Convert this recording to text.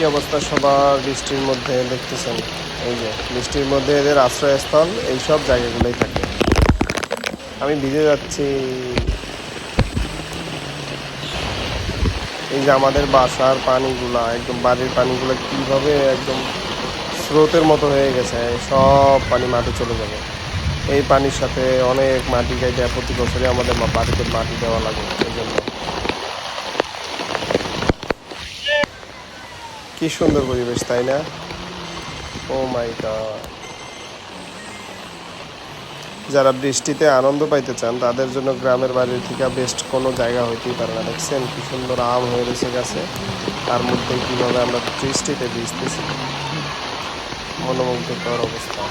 কি অবস্থা সবার বৃষ্টির মধ্যে দেখতেছেন। এই যে বৃষ্টির মধ্যে এদের আশ্রয়স্থল এইসব জায়গাগুলোই থাকে। আমি ভিজে যাচ্ছি। এই যে আমাদের বাসার পানিগুলা একদম বাড়ির পানিগুলো কিভাবে একদম স্রোতের মতো হয়ে গেছে, সব পানি মাঠে চলে যাবে। এই পানির সাথে অনেক মাটি গাইতে প্রতি বছরই আমাদের বাড়িতে মাটি দেওয়া লাগে। এই জন্য কি সুন্দর পরিবেশ, তাই না? ও মাই গড। যারা বৃষ্টিতে আনন্দ পাইতে চান তাদের জন্য গ্রামের বাড়ির থেকে বেস্ট কোনো জায়গা হইতেই পারে না। দেখছেন কি সুন্দর আম হয়ে রয়েছে গাছে, তার মধ্যে কীভাবে আমরা বৃষ্টিতে ভিজতেছি, মনোমুগ্ধকর অবস্থা।